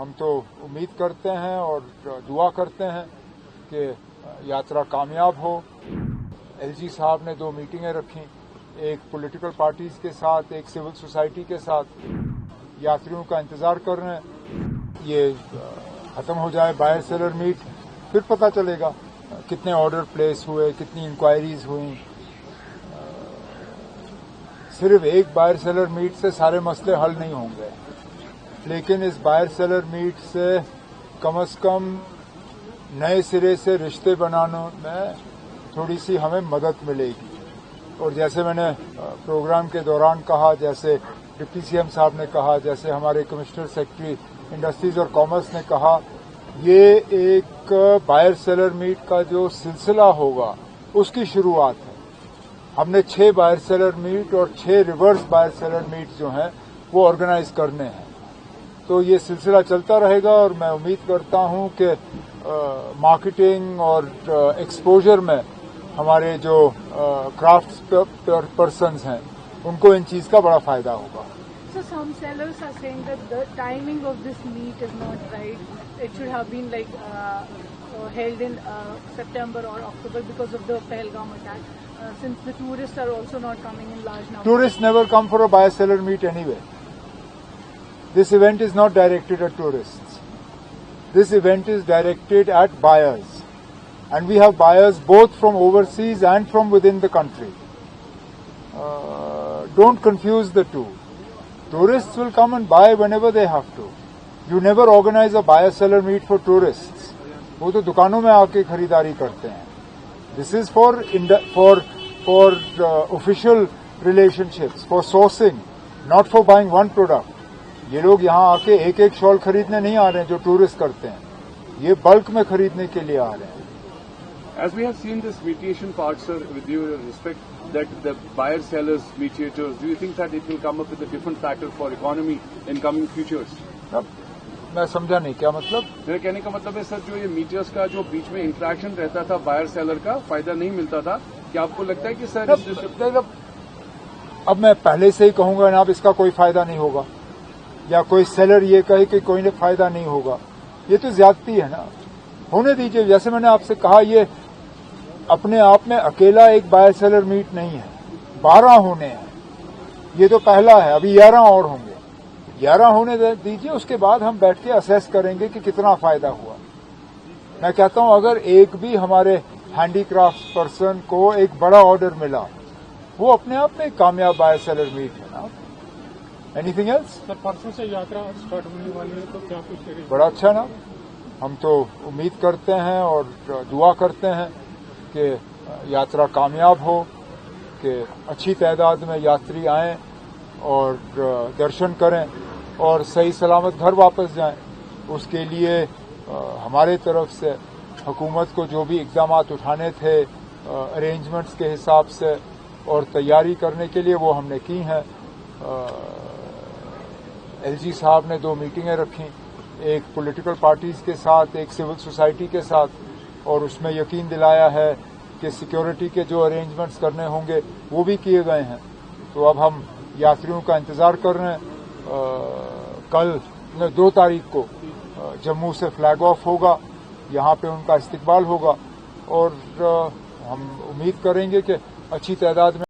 ہم تو امید کرتے ہیں اور دعا کرتے ہیں کہ یاترا کامیاب ہو۔ ایل جی صاحب نے 2 میٹنگیں رکھیں، ایک پولیٹیکل پارٹیز کے ساتھ، ایک سول سوسائٹی کے ساتھ۔ یاتریوں کا انتظار کر رہے ہیں، یہ ختم ہو جائے بائر سیلر میٹ، پھر پتہ چلے گا کتنے آرڈر پلیس ہوئے، کتنی انکوائریز ہوئیں۔ صرف ایک بائر سیلر میٹ سے سارے مسئلے حل نہیں ہوں گے، لیکن اس بائر سیلر میٹ سے کم از کم نئے سرے سے رشتے بنانے میں تھوڑی سی ہمیں مدد ملے گی۔ اور جیسے میں نے پروگرام کے دوران کہا، جیسے ڈپٹی سی ایم صاحب نے کہا، جیسے ہمارے کمشنر سیکرٹری انڈسٹریز اور کامرس نے کہا، یہ ایک بائر سیلر میٹ کا جو سلسلہ ہوگا اس کی شروعات ہے۔ ہم نے 6 بائر سیلر میٹ اور 6 ریورس بائر سیلر میٹ جو ہیں وہ آرگنائز کرنے ہیں، تو یہ سلسلہ چلتا رہے گا۔ اور میں امید کرتا ہوں کہ مارکیٹنگ اور ایکسپوجر میں ہمارے جو کرافٹ پرسنز ہیں ان کو ان چیز کا بڑا فائدہ ہوگا۔ So some sellers are saying that the timing of this meet is not right. It should have been held in September or October because of the Pahalgam attack. Since the tourists are also not coming in large numbers. Tourists never come for a buyer seller meet anyway. This event is not directed at tourists. This event is directed at buyers. And we have buyers both from overseas and from within the country. Don't confuse the two. Tourists will come and buy whenever they have to. You never organize a buyer-seller meet for tourists. وہ تو دکانوں میں آ کے خریداری کرتے ہیں۔ This is for official relationships, for sourcing, not for buying one product. یہ لوگ یہاں آ کے ایک ایک شال خریدنے نہیں آ رہے ہیں جو ٹورسٹ کرتے ہیں، یہ بلک میں خریدنے کے لیے آ رہے ہیں۔ As we have seen this mediation part, sir, with due respect, that the buyer-sellers, mediators, do you think that it will come up with a different factor for economy in coming futures? میں سمجھا نہیں کیا مطلب؟ میرے کہنے کا مطلب ہے سر، جو یہ میڈیاز کا جو بیچ میں انٹریکشن رہتا تھا بائر سیلر کا، فائدہ نہیں ملتا تھا، کیا آپ کو لگتا ہے کہ سر اب میں پہلے سے ہی کہوں گا جناب اس کا کوئی فائدہ نہیں ہوگا، یا کوئی سیلر یہ کہے کہ کوئی فائدہ نہیں ہوگا، یہ تو زیادتی ہے نا۔ ہونے دیجیے، جیسے میں نے آپ سے کہا، یہ اپنے آپ میں اکیلا ایک بائر سیلر میٹ نہیں ہے، 12 ہونے ہیں، یہ تو پہلا ہے، ابھی 11 اور ہوں گے۔ 11 ہونے دیجیے، اس کے بعد ہم بیٹھ کے اسیس کریں گے کہ کتنا فائدہ ہوا۔ میں کہتا ہوں اگر ایک بھی ہمارے ہینڈی کرافٹ پرسن کو ایک بڑا آرڈر ملا، وہ اپنے آپ میں ایک کامیاب بائر سیلر میٹ ہے نا۔ Any thing else? سر، پرسوں سے یاترا اسٹارٹ ہونے والی ہے، تو کیا کچھ بڑا اچھا نا۔ ہم تو امید کرتے ہیں اور دعا کرتے ہیں کہ یاترا کامیاب ہو، کہ اچھی تعداد میں یاتری آئیں اور درشن کریں اور صحیح سلامت گھر واپس جائیں۔ اس کے لیے ہمارے طرف سے حکومت کو جو بھی اقدامات اٹھانے تھے ارینجمنٹس کے حساب سے اور تیاری کرنے کے لیے، وہ ہم نے کی ہیں۔ ایل جی صاحب نے 2 میٹنگیں رکھیں، ایک پولیٹیکل پارٹیز کے ساتھ، ایک سول سوسائٹی کے ساتھ، اور اس میں یقین دلایا ہے کہ سیکیورٹی کے جو ارینجمنٹس کرنے ہوں گے وہ بھی کیے گئے ہیں۔ تو اب ہم یاتریوں کا انتظار کر رہے ہیں۔ کل 2 تاریخ کو جموں سے فلیگ آف ہوگا، یہاں پہ ان کا استقبال ہوگا، اور ہم امید کریں گے کہ اچھی تعداد میں